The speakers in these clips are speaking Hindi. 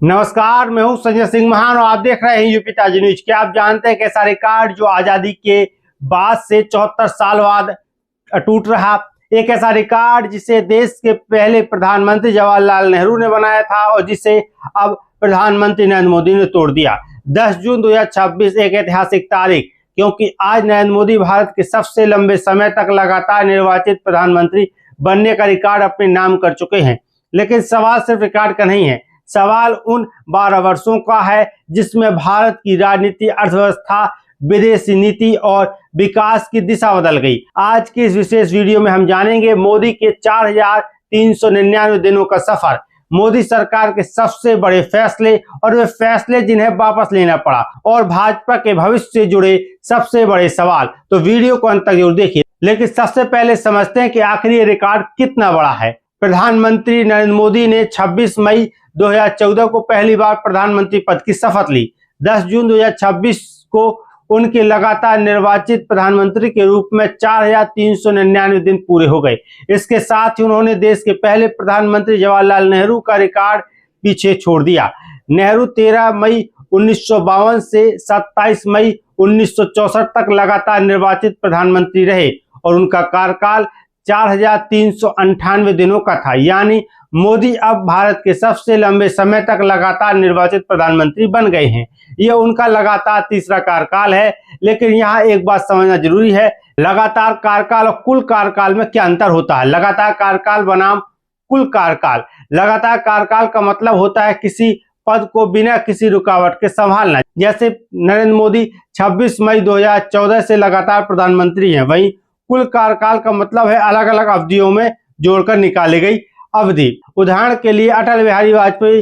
नमस्कार, मैं हूं संजय सिंह महान और आप देख रहे हैं यूपी ताजा न्यूज। क्या आप जानते हैं कि ऐसा रिकॉर्ड जो आजादी के बाद से 74 साल बाद टूट रहा, एक ऐसा रिकॉर्ड जिसे देश के पहले प्रधानमंत्री जवाहरलाल नेहरू ने बनाया था और जिसे अब प्रधानमंत्री नरेंद्र मोदी ने तोड़ दिया। 10 जून 2026 एक ऐतिहासिक तारीख, क्योंकि आज नरेंद्र मोदी भारत के सबसे लंबे समय तक लगातार निर्वाचित प्रधानमंत्री बनने का रिकॉर्ड अपने नाम कर चुके हैं। लेकिन सवाल सिर्फ रिकॉर्ड का नहीं है, सवाल उन 12 वर्षों का है जिसमें भारत की राजनीति, अर्थव्यवस्था, विदेशी नीति और विकास की दिशा बदल गई। आज की इस विशेष वीडियो में हम जानेंगे मोदी के 4399 दिनों का सफर, मोदी सरकार के सबसे बड़े फैसले और वे फैसले जिन्हें वापस लेना पड़ा, और भाजपा के भविष्य से जुड़े सबसे बड़े सवाल। तो वीडियो को अंत तक जरूर देखिए। लेकिन सबसे पहले समझते हैं कि आखिर ये रिकॉर्ड कितना बड़ा है। प्रधानमंत्री नरेंद्र मोदी ने 26 मई 2014 को पहली बार प्रधानमंत्री पद की शपथ ली। 10 जून 2026 को उनके लगातार निर्वाचित प्रधानमंत्री के रूप में 4399 दिन पूरे हो गए। इसके साथ ही उन्होंने देश के पहले प्रधानमंत्री जवाहरलाल नेहरू का रिकॉर्ड पीछे छोड़ दिया। नेहरू 13 मई 1952 से 27 मई 1964 तक लगातार निर्वाचित प्रधानमंत्री रहे और उनका कार्यकाल 4398 दिनों का था। यानी मोदी अब भारत के सबसे लंबे समय तक लगातार निर्वाचित प्रधानमंत्री बन गए हैं। यह उनका लगातार तीसरा कार्यकाल है। लेकिन यहाँ एक बात समझना जरूरी है, लगातार कार्यकाल और कुल कार्यकाल में क्या अंतर होता है। लगातार कार्यकाल बनाम कुल कार्यकाल। लगातार कार्यकाल का मतलब होता है किसी पद को बिना किसी रुकावट के संभालना। जैसे नरेंद्र मोदी 26 मई 2014 से लगातार प्रधानमंत्री हैं, वहीं कुल कार्यकाल का मतलब है अलग अलग अवधियों में जोड़कर निकाली गई अवधि। उदाहरण के लिए अटल बिहारी वाजपेयी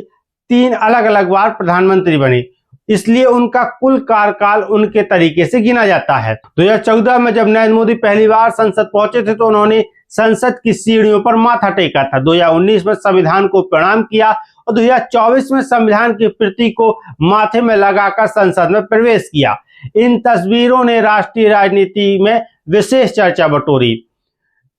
3 अलग अलग बार प्रधानमंत्री बने, इसलिए उनका कुल कार्यकाल उनके तरीके से गिना जाता है। 2014 में जब नरेंद्र मोदी पहली बार संसद पहुंचे थे तो उन्होंने संसद की सीढ़ियों पर माथा टेका था। 2019 में संविधान को प्रणाम किया और 2024 में संविधान की प्रति को माथे में लगाकर संसद में प्रवेश किया। इन तस्वीरों ने राष्ट्रीय राजनीति में विशेष चर्चा बटोरी।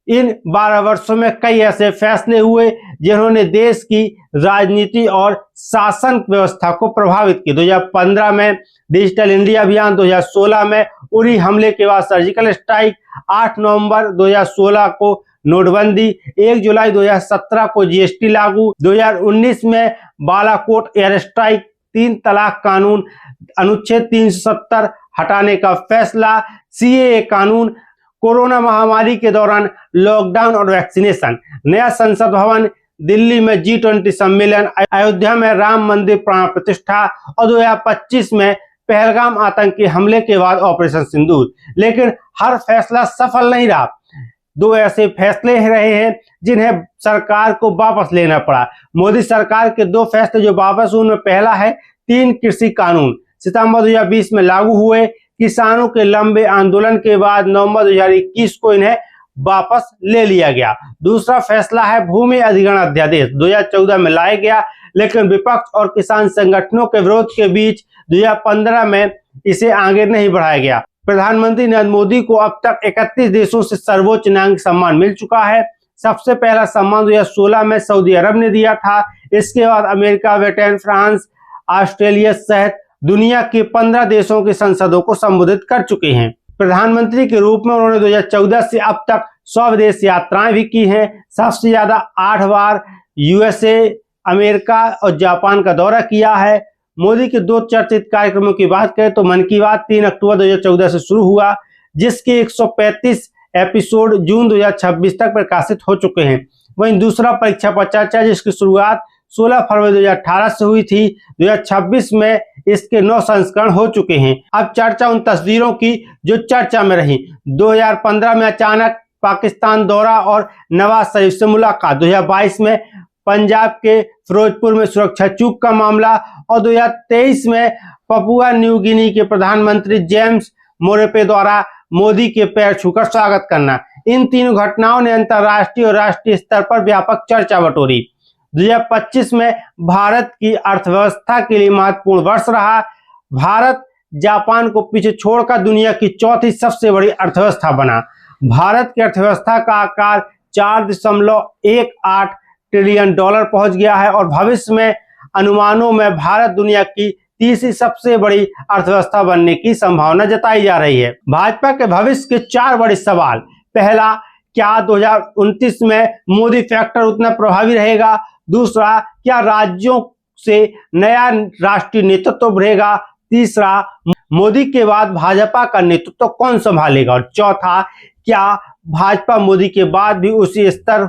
इन 12 वर्षों में कई ऐसे फैसले हुए जिन्होंने देश की राजनीति और शासन व्यवस्था को प्रभावित किया। 2015 में डिजिटल इंडिया अभियान, 2016 में उरी हमले के बाद सर्जिकल स्ट्राइक, 8 नवंबर 2016 को नोटबंदी, 1 जुलाई 2017 को जीएसटी लागू, 2019 में बालाकोट एयर स्ट्राइक, 3 तलाक कानून, अनुच्छेद 370 हटाने का फैसला, सीएए कानून, कोरोना महामारी के दौरान लॉकडाउन और वैक्सीनेशन, नया संसद भवन, दिल्ली में G20 सम्मेलन, अयोध्या में राम मंदिर प्राण प्रतिष्ठा और 2025 में पहलगाम आतंकी हमले के बाद ऑपरेशन सिंदूर। लेकिन हर फैसला सफल नहीं रहा। 2 ऐसे फैसले रहे हैं जिन्हें सरकार को वापस लेना पड़ा। मोदी सरकार के 2 फैसले जो वापस हुए, उनमें पहला है 3 कृषि कानून, सितंबर 2020 में लागू हुए। किसानों के लंबे आंदोलन के बाद नवंबर 2021 को इन्हें वापस ले लिया गया। दूसरा फैसला है भूमि अधिग्रहण अध्यादेश, 2014 में लाया गया, लेकिन विपक्ष और किसान संगठनों के विरोध के बीच 2015 में इसे आगे नहीं बढ़ाया गया। प्रधानमंत्री नरेंद्र मोदी को अब तक 31 देशों से सर्वोच्च नागरिक सम्मान मिल चुका है। सबसे पहला सम्मान 2016 में सऊदी अरब ने दिया था। इसके बाद अमेरिका, ब्रिटेन, फ्रांस, ऑस्ट्रेलिया सहित दुनिया के 15 देशों की संसदों को संबोधित कर चुके हैं। प्रधानमंत्री के रूप में उन्होंने 2014 से अब तक 100 विदेश यात्राएं भी की हैं। सबसे ज्यादा 8 बार यूएसए, अमेरिका और जापान का दौरा किया है। मोदी के 2 चर्चित कार्यक्रमों की बात करें तो मन की बात 3 अक्टूबर 2014 से शुरू हुआ, जिसके 135 एपिसोड जून 2026 तक प्रकाशित हो चुके हैं। वहीं दूसरा परीक्षा पर चर्चा, जिसकी शुरुआत 16 फरवरी 2018 से हुई थी, 2026 में इसके 9 संस्करण हो चुके हैं। अब चर्चा उन तस्वीरों की जो चर्चा में रही। 2015 में अचानक पाकिस्तान दौरा और नवाज शरीफ से मुलाकात, 2022 में पंजाब के फिरोजपुर में सुरक्षा चूक का मामला और 2023 में पपुआ न्यू गिनी के प्रधानमंत्री जेम्स मोरेपे द्वारा मोदी के पैर छूकर स्वागत करना। इन तीनों घटनाओं ने अंतर्राष्ट्रीय और राष्ट्रीय स्तर पर व्यापक चर्चा बटोरी। 2025 में भारत की अर्थव्यवस्था के लिए महत्वपूर्ण वर्ष रहा। भारत जापान को पीछे छोड़कर दुनिया की 4थी सबसे बड़ी अर्थव्यवस्था बना। भारत की अर्थव्यवस्था का आकार 4.18 ट्रिलियन डॉलर पहुंच गया है और भविष्य में अनुमानों में भारत दुनिया की तीसरी सबसे बड़ी अर्थव्यवस्था बनने की संभावना जताई जा रही है। भाजपा के भविष्य के 4 बड़े सवाल। पहला, क्या 2029 में मोदी फैक्टर उतना प्रभावी रहेगा? दूसरा, क्या राज्यों से नया राष्ट्रीय नेतृत्व उभरेगा? तीसरा, मोदी के बाद भाजपा का नेतृत्व कौन संभालेगा? और चौथा, क्या भाजपा मोदी के बाद भी उसी स्तर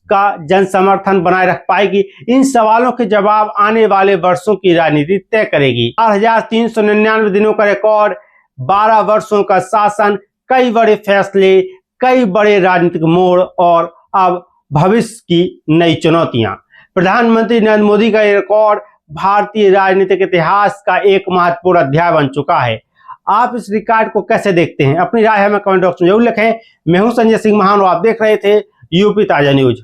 का जन समर्थन बनाए रख पाएगी? इन सवालों के जवाब आने वाले वर्षों की राजनीति तय करेगी। 4399 दिनों का रिकॉर्ड, 12 वर्षों का शासन, कई बड़े फैसले, कई बड़े राजनीतिक मोड़ और अब भविष्य की नई चुनौतियां। प्रधानमंत्री नरेंद्र मोदी का ये रिकॉर्ड भारतीय राजनीतिक इतिहास का एक महत्वपूर्ण अध्याय बन चुका है। आप इस रिकॉर्ड को कैसे देखते हैं? अपनी राय हमें कमेंट बॉक्स में जरूर लिखें। मैं हूं संजय सिंह महान और आप देख रहे थे यूपी ताजा न्यूज।